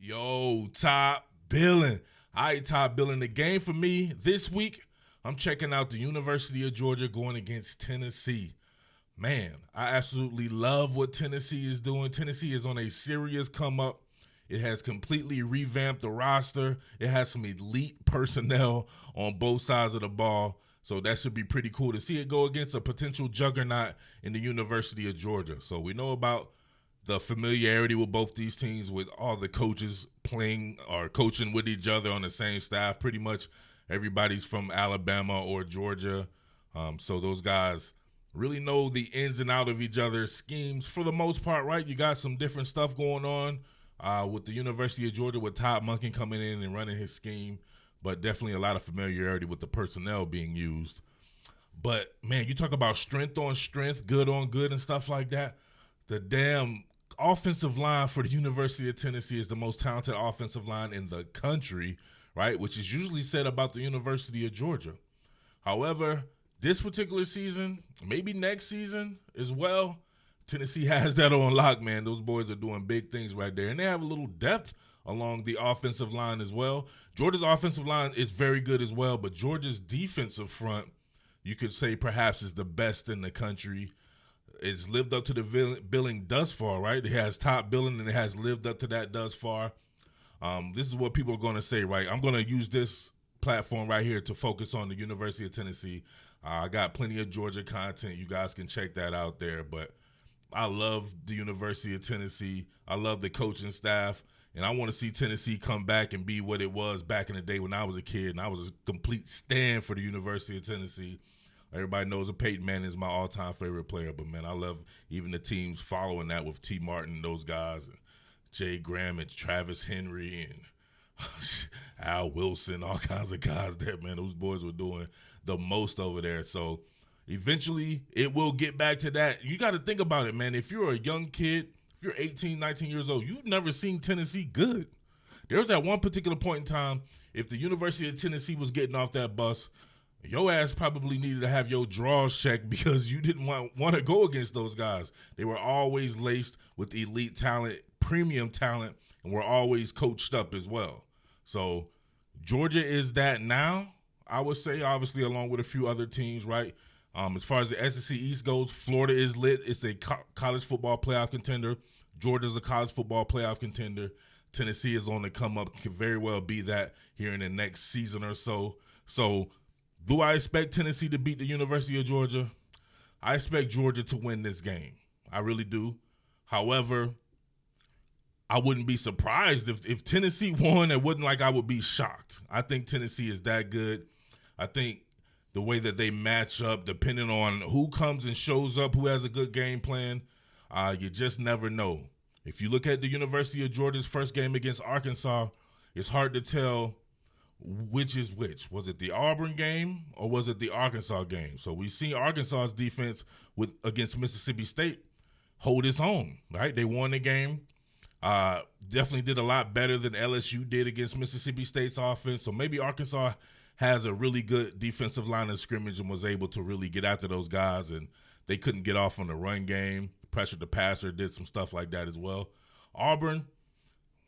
Yo, Top Billin. All right, Top Billin. The game for me this week, I'm checking out the University of Georgia going against Tennessee. Man, I absolutely love what Tennessee is doing. Tennessee is on a serious come up. It has completely revamped the roster. It has some elite personnel on both sides of the ball. So that should be pretty cool to see it go against a potential juggernaut in the University of Georgia. So we know about the familiarity with both these teams, with all the coaches playing or coaching with each other on the same staff. Pretty much everybody's from Alabama or Georgia. So those guys really know the ins and out of each other's schemes for the most part, right? You got some different stuff going on with the University of Georgia with Todd Monken coming in and running his scheme, but definitely a lot of familiarity with the personnel being used. But, man, you talk about strength on strength, good on good and stuff like that. The damn offensive line for the University of Tennessee is the most talented offensive line in the country, right, which is usually said about the University of Georgia. However, this particular season, maybe next season as well, Tennessee has that on lock, man. Those boys are doing big things right there. And they have a little depth along the offensive line as well. Georgia's offensive line is very good as well, but Georgia's defensive front, you could say perhaps is the best in the country. It's lived up to the billing thus far, right? It has top billing, and it has lived up to that thus far. This is what people are going to say, right? I'm going to use this platform right here to focus on the University of Tennessee. I got plenty of Georgia content. You guys can check that out there, but I love the University of Tennessee. I love the coaching staff, and I want to see Tennessee come back and be what it was back in the day when I was a kid, and I was a complete stand for the University of Tennessee. Everybody knows that Peyton Manning is my all-time favorite player, but, man, I love even the teams following that with T. Martin and those guys, and Jay Graham and Travis Henry and Al Wilson, all kinds of guys there, man. Those boys were doing the most over there. So eventually it will get back to that. You got to think about it, man. If you're a young kid, if you're 18, 19 years old, you've never seen Tennessee good. There was that one particular point in time, if the University of Tennessee was getting off that bus, your ass probably needed to have your draws checked because you didn't want to go against those guys. They were always laced with elite talent, premium talent, and were always coached up as well. So Georgia is that now, I would say, obviously along with a few other teams, right? As far as the SEC East goes, Florida is lit. It's a college football playoff contender. Georgia's a college football playoff contender. Tennessee is on the come up, could very well be that here in the next season or so. So do I expect Tennessee to beat the University of Georgia? I expect Georgia to win this game. I really do. However, I wouldn't be surprised if Tennessee won. It wouldn't like I would be shocked. I think Tennessee is that good. I think the way that they match up, depending on who comes and shows up, who has a good game plan, you just never know. If you look at the University of Georgia's first game against Arkansas, it's hard to tell which is which. Was it the Auburn game or was it the Arkansas game? So we've seen Arkansas's defense against Mississippi State hold its own, right? They won the game. Definitely did a lot better than LSU did against Mississippi State's offense. So maybe Arkansas has a really good defensive line of scrimmage and was able to really get after those guys, and they couldn't get off on the run game. Pressured the passer, did some stuff like that as well. Auburn,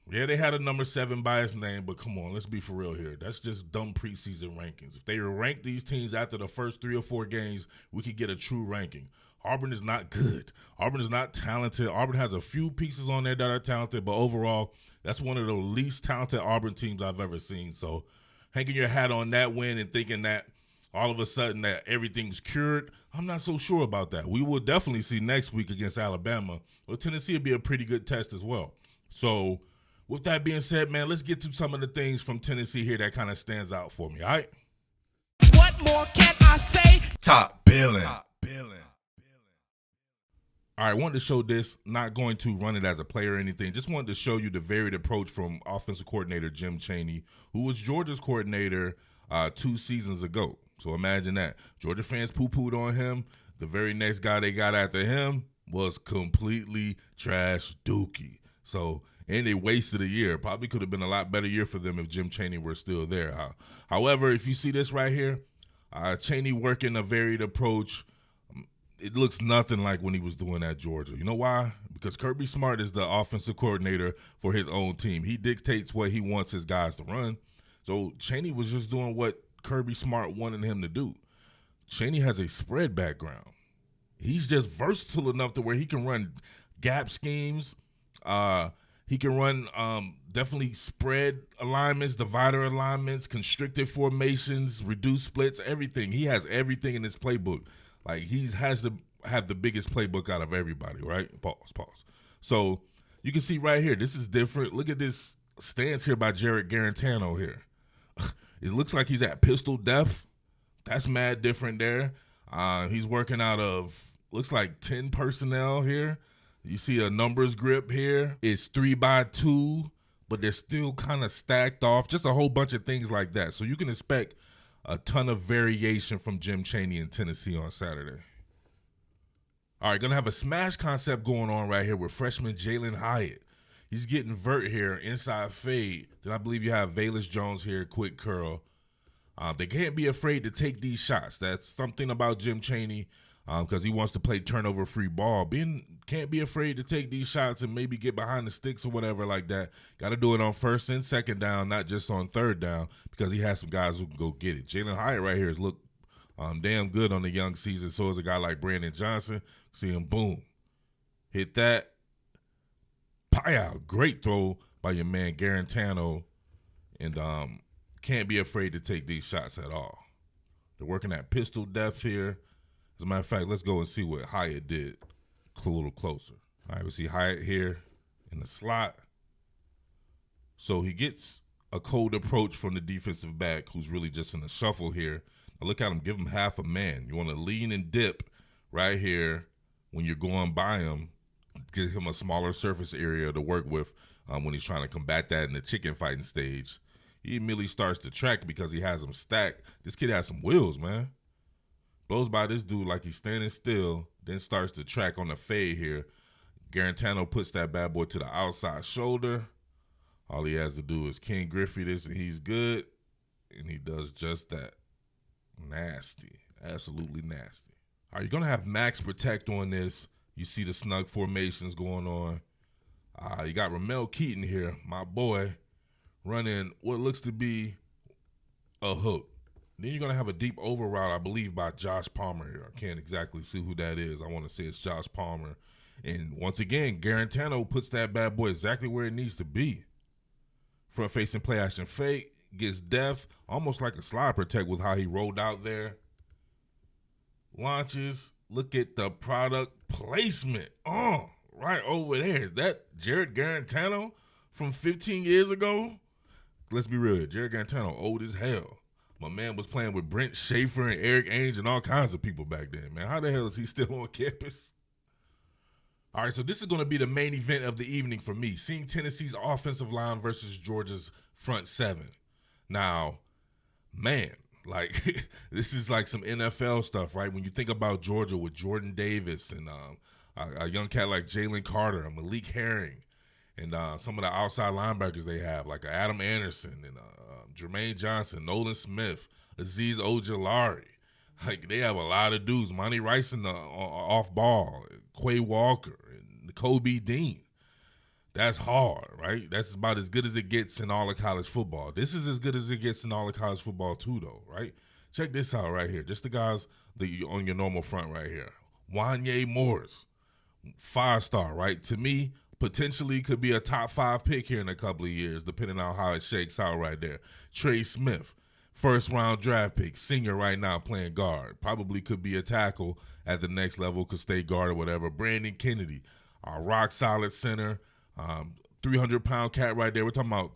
yeah, they had a number 7 biased name, but come on, let's be for real here. That's just dumb preseason rankings. If they rank these teams after the first 3 or 4 games, we could get a true ranking. Auburn is not good. Auburn is not talented. Auburn has a few pieces on there that are talented, but overall, that's one of the least talented Auburn teams I've ever seen. So hanging your hat on that win and thinking that all of a sudden that everything's cured, I'm not so sure about that. We will definitely see next week against Alabama. Well, Tennessee will be a pretty good test as well. So with that being said, man, let's get to some of the things from Tennessee here that kind of stands out for me, all right? What more can I say? Top Billin. All right, I wanted to show this, not going to run it as a player or anything. Just wanted to show you the varied approach from offensive coordinator Jim Chaney, who was Georgia's coordinator 2 seasons ago. So imagine that. Georgia fans poo-pooed on him. The very next guy they got after him was completely trash dookie. So, and they wasted a year. Probably could have been a lot better year for them if Jim Chaney were still there. However, if you see this right here, Chaney working a varied approach, it looks nothing like when he was doing at Georgia. You know why? Because Kirby Smart is the offensive coordinator for his own team. He dictates what he wants his guys to run. So Chaney was just doing what Kirby Smart wanted him to do. Chaney has a spread background. He's just versatile enough to where he can run gap schemes. He can run definitely spread alignments, divider alignments, constricted formations, reduced splits, everything. He has everything in his playbook. Like, he has to have the biggest playbook out of everybody, right? Pause. So you can see right here, this is different. Look at this stance here by Jared Guarantano here. It looks like he's at pistol depth. That's mad different there. He's working out of, looks like 10 personnel here. You see a numbers grip here. It's 3x2, but they're still kind of stacked off. Just a whole bunch of things like that. So you can expect a ton of variation from Jim Chaney in Tennessee on Saturday. All right, going to have a smash concept going on right here with freshman Jalen Hyatt. He's getting vert here, inside fade. Then I believe you have Velus Jones here, quick curl. They can't be afraid to take these shots. That's something about Jim Chaney because he wants to play turnover-free ball. Can't be afraid to take these shots and maybe get behind the sticks or whatever like that. Got to do it on first and second down, not just on third down, because he has some guys who can go get it. Jalen Hyatt right here has looked damn good on the young season. So is a guy like Brandon Johnson. See him, boom. Hit that. Pie-out. Great throw by your man Guarantano. And can't be afraid to take these shots at all. They're working at pistol depth here. As a matter of fact, let's go and see what Hyatt did a little closer. All right, we see Hyatt here in the slot. So he gets a cold approach from the defensive back who's really just in a shuffle here. Now look at him, give him half a man. You want to lean and dip right here when you're going by him. Give him a smaller surface area to work with when he's trying to combat that in the chicken fighting stage. He immediately starts to track because he has him stacked. This kid has some wheels, man. Blows by this dude like he's standing still, then starts to track on the fade here. Guarantano puts that bad boy to the outside shoulder. All he has to do is Ken Griffey this, and he's good. And he does just that. Nasty. Absolutely nasty. All right, you're going to have max protect on this. You see the snug formations going on. You got Ramel Keaton here, my boy, running what looks to be a hook. Then you're going to have a deep over route, I believe, by Josh Palmer here. I can't exactly see who that is. I want to say it's Josh Palmer. And once again, Guarantano puts that bad boy exactly where it needs to be. Front-facing play action fake, gets depth, almost like a slide protect with how he rolled out there. Launches, look at the product placement. Oh, right over there. Is that Jared Guarantano from 15 years ago? Let's be real. Jared Guarantano old as hell. My man was playing with Brent Schaefer and Eric Ainge and all kinds of people back then, man. How the hell is he still on campus? All right, so this is going to be the main event of the evening for me, seeing Tennessee's offensive line versus Georgia's front seven. Now, man, like this is like some NFL stuff, right? When you think about Georgia with Jordan Davis and a young cat like Jalen Carter and Malik Herring and some of the outside linebackers they have, like Adam Anderson and Jermaine Johnson, Nolan Smith, Azeez Ojulari. Like, they have a lot of dudes. Monty Rice in the off ball, Quay Walker, and Kobe Dean. That's hard, right? That's about as good as it gets in all of college football. This is as good as it gets in all of college football too, though, right? Check this out right here. Just the guys on your normal front right here. Wanye Morris, 5-star, right? To me, potentially could be a top 5 pick here in a couple of years, depending on how it shakes out right there. Trey Smith, first-round draft pick, senior right now playing guard. Probably could be a tackle at the next level, could stay guard or whatever. Brandon Kennedy, our rock-solid center, 300-pound cat right there. We're talking about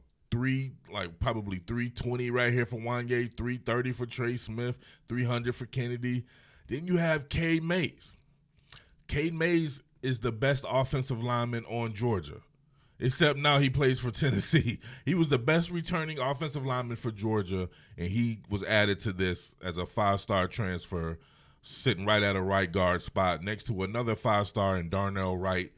probably 320 right here for Wanye, 330 for Trey Smith, 300 for Kennedy. Then you have Cade Mays. Cade Mays is the best offensive lineman on Georgia, except now he plays for Tennessee. He was the best returning offensive lineman for Georgia, and he was added to this as a 5-star transfer, sitting right at a right guard spot next to another 5-star in Darnell Wright.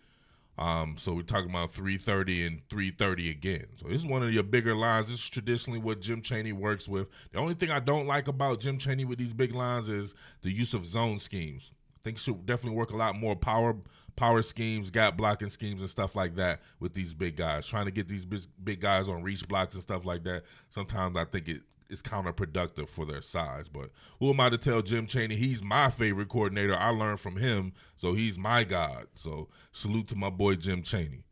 So we're talking about 330 and 330 again. So this is one of your bigger lines. This is traditionally what Jim Chaney works with. The only thing I don't like about Jim Chaney with these big lines is the use of zone schemes. think should definitely work a lot more power schemes, gap blocking schemes, and stuff like that with these big guys. Trying to get these big guys on reach blocks and stuff like that. Sometimes I think it's counterproductive for their size. But who am I to tell Jim Chaney? He's my favorite coordinator. I learned from him, so he's my god. So salute to my boy Jim Chaney.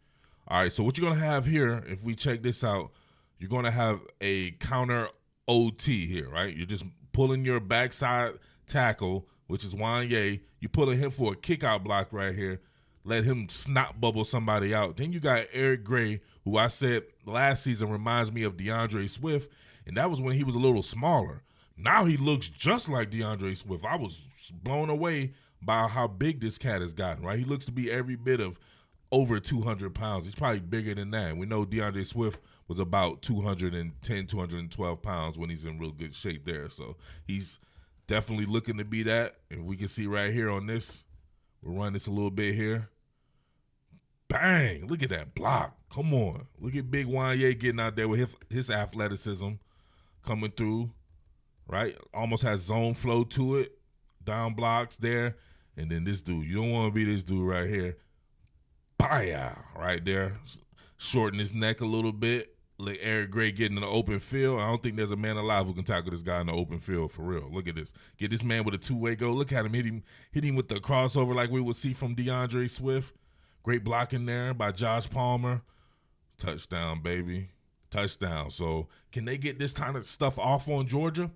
All right, so what you're going to have here, if we check this out, you're going to have a counter OT here, right? You're just pulling your backside tackle, which is Wanye. You're pulling him for a kick-out block right here. Let him snot bubble somebody out. Then you got Eric Gray, who I said last season reminds me of DeAndre Swift, and that was when he was a little smaller. Now he looks just like DeAndre Swift. I was blown away by how big this cat has gotten, right? He looks to be every bit of over 200 pounds. He's probably bigger than that. We know DeAndre Swift was about 210, 212 pounds when he's in real good shape there. So he's definitely looking to be that. And we can see right here on this, we'll run this a little bit here. Bang! Look at that block. Come on. Look at Big Wanye getting out there with his athleticism coming through, right? Almost has zone flow to it. Down blocks there. And then this dude. You don't want to be this dude right here. Baya, right there. Shorten his neck a little bit. Let Eric Gray get in the open field. I don't think there's a man alive who can tackle this guy in the open field for real. Look at this. Get this man with a two-way go. Look at him. Hit him with the crossover like we would see from DeAndre Swift. Great blocking there by Josh Palmer. Touchdown, baby. Touchdown. So can they get this kind of stuff off on Georgia?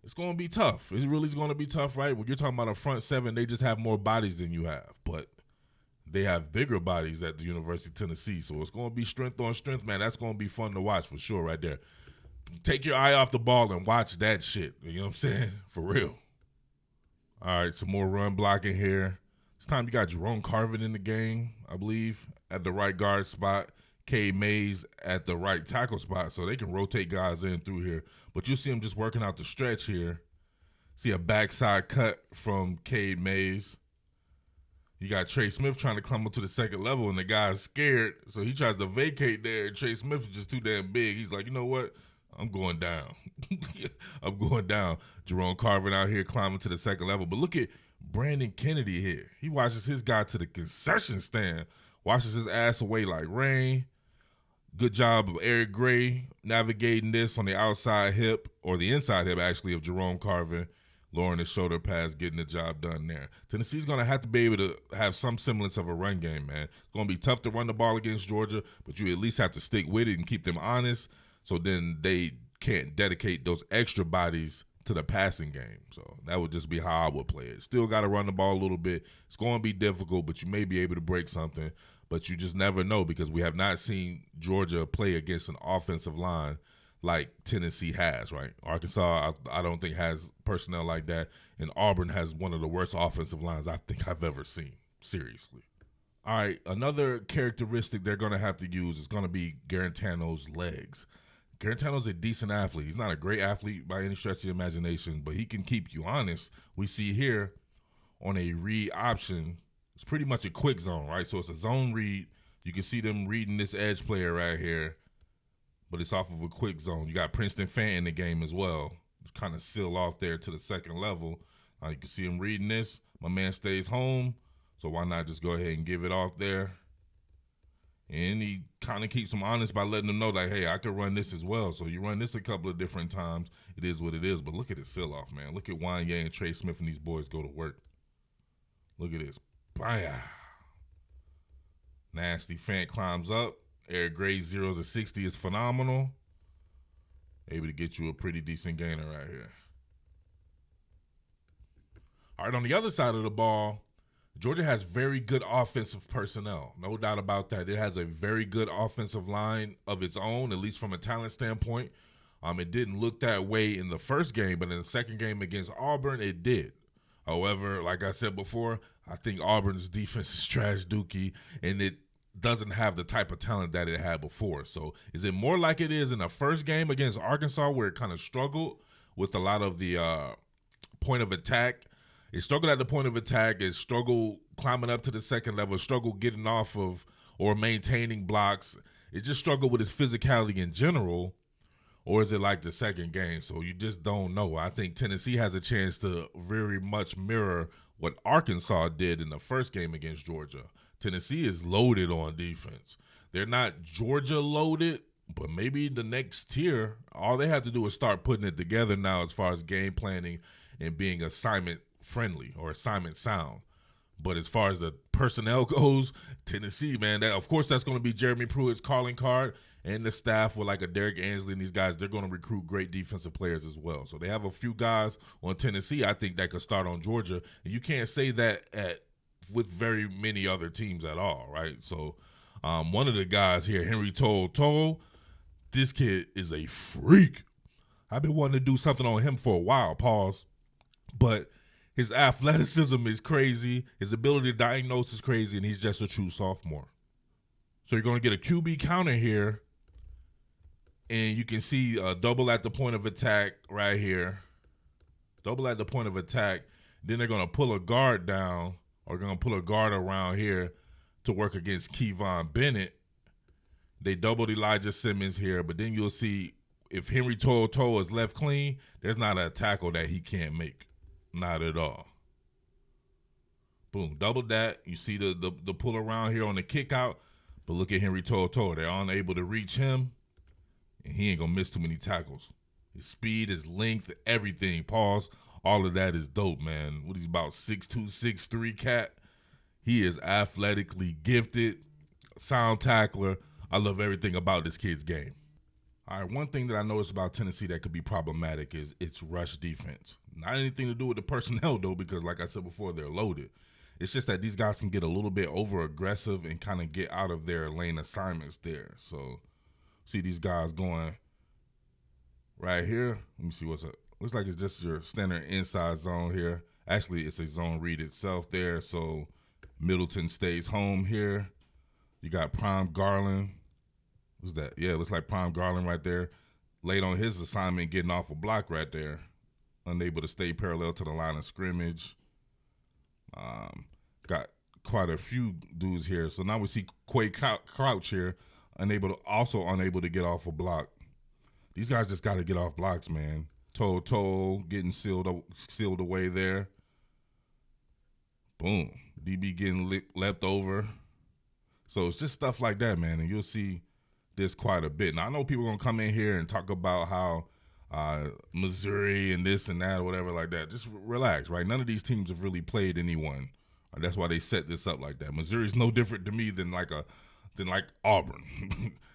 It's going to be tough. It really is going to be tough, right? When you're talking about a front seven, they just have more bodies than you have. But they have bigger bodies at the University of Tennessee, so it's going to be strength on strength, man. That's going to be fun to watch for sure right there. Take your eye off the ball and watch that shit. You know what I'm saying? For real. All right, some more run blocking here. This time you got Jerome Carvin in the game, I believe, at the right guard spot. Cade Mays at the right tackle spot, so they can rotate guys in through here. But you see him just working out the stretch here. See a backside cut from Cade Mays. You got Trey Smith trying to climb up to the second level, and the guy's scared, so he tries to vacate there, and Trey Smith is just too damn big. He's like, you know what? I'm going down. I'm going down. Jerome Carvin out here climbing to the second level. But look at Brandon Kennedy here. He watches his guy to the concession stand, washes his ass away like rain. Good job of Eric Gray navigating this on the outside hip, or the inside hip, actually, of Jerome Carvin. Lowering his shoulder pads, getting the job done there. Tennessee's going to have to be able to have some semblance of a run game, man. It's going to be tough to run the ball against Georgia, but you at least have to stick with it and keep them honest, so then they can't dedicate those extra bodies to the passing game. So that would just be how I would play it. Still got to run the ball a little bit. It's going to be difficult, but you may be able to break something, but you just never know because we have not seen Georgia play against an offensive line like Tennessee has, right? Arkansas, I don't think has personnel like that, and Auburn has one of the worst offensive lines I think I've ever seen, seriously. All right, another characteristic they're going to have to use is going to be Guarantano's legs. Guarantano's a decent athlete. He's not a great athlete by any stretch of the imagination, but he can keep you honest. We see here on a read option, it's pretty much a quick zone, right? So it's a zone read. You can see them reading this edge player right here, but it's off of a quick zone. You got Princeton Fant in the game as well. Kind of seal off there to the second level. You can see him reading this. My man stays home, so why not just go ahead and give it off there? And he kind of keeps them honest by letting them know, like, hey, I could run this as well. So you run this a couple of different times. It is what it is. But look at his seal off, man. Look at Wanye and Trey Smith and these boys go to work. Look at this. Baya. Nasty Fant climbs up. Eric Gray's 0 to 60 is phenomenal. Able to get you a pretty decent gainer right here. All right, on the other side of the ball, Georgia has very good offensive personnel. No doubt about that. It has a very good offensive line of its own, at least from a talent standpoint. It didn't look that way in the first game, but in the second game against Auburn, it did. However, like I said before, I think Auburn's defense is trash dookie, and it doesn't have the type of talent that it had before. So is it more like it is in the first game against Arkansas where it kind of struggled with a lot of the point of attack? It struggled at the point of attack. It struggled climbing up to the second level. It struggled getting off of or maintaining blocks. It just struggled with its physicality in general. Or is it like the second game? So you just don't know. I think Tennessee has a chance to very much mirror what Arkansas did in the first game against Georgia. Tennessee is loaded on defense. They're not Georgia loaded, but maybe the next tier, all they have to do is start putting it together now as far as game planning and being assignment friendly or assignment sound. But as far as the personnel goes, Tennessee, man, of course that's going to be Jeremy Pruitt's calling card, and the staff with like a Derek Ansley and these guys, they're going to recruit great defensive players as well. So they have a few guys on Tennessee, I think, that could start on Georgia. And you can't say that with very many other teams at all, right? So one of the guys here, Henry To'o, this kid is a freak. I've been wanting to do something on him for a while, but his athleticism is crazy. His ability to diagnose is crazy, and he's just a true sophomore. So you're going to get a QB counter here, and you can see a double at the point of attack right here. Double at the point of attack. Then they're going to pull a guard down, or going to pull a guard around here to work against Kevon Bennett. They doubled Elijah Simmons here, but then you'll see if Henry To'o is left clean, there's not a tackle that he can't make. Not at all. Boom, double that. You see the pull around here on the kick out, but look at Henry To'o. They're unable to reach him, and he ain't going to miss too many tackles. His speed, his length, everything, all of that is dope, man. What, he's about 6'2", 6'3" cat. He is athletically gifted, sound tackler. I love everything about this kid's game. All right, one thing that I noticed about Tennessee that could be problematic is its rush defense. Not anything to do with the personnel, though, because like I said before, they're loaded. It's just that these guys can get a little bit over-aggressive and kind of get out of their lane assignments there. So, see these guys going right here. Let me see what's up. Looks like it's just your standard inside zone here. Actually, it's a zone read itself there, so Middleton stays home here. You got Prime Garland. What's that? Yeah, it looks like Prime Garland right there. Late on his assignment, getting off a block right there. Unable to stay parallel to the line of scrimmage. Got quite a few dudes here. So now we see Quay Crouch here, unable to get off a block. These guys just got to get off blocks, man. To'o getting sealed away there. Boom. DB getting leapt over. So it's just stuff like that, man, and you'll see this quite a bit. Now, I know people are going to come in here and talk about how Missouri and this and that or whatever like that. Just relax, right? None of these teams have really played anyone. That's why they set this up like that. Missouri's no different to me than like Auburn,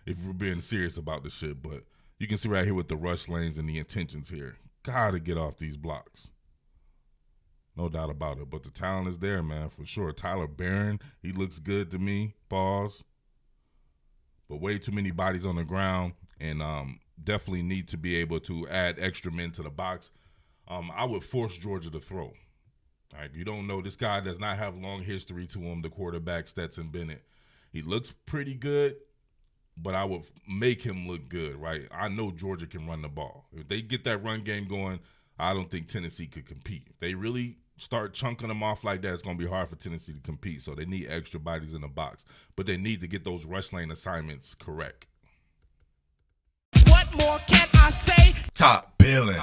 if we're being serious about this shit. But you can see right here with the rush lanes and the intentions here. Got to get off these blocks. No doubt about it. But the talent is there, man, for sure. Tyler Barron, he looks good to me. But way too many bodies on the ground, and definitely need to be able to add extra men to the box. I would force Georgia to throw. All right, you don't know. This guy does not have long history to him, the quarterback, Stetson Bennett. He looks pretty good, but I would make him look good, right? I know Georgia can run the ball. If they get that run game going, I don't think Tennessee could compete. If they really start chunking them off like that, it's going to be hard for Tennessee to compete. So they need extra bodies in the box. But they need to get those rush lane assignments correct. What more can I say? Top Billin.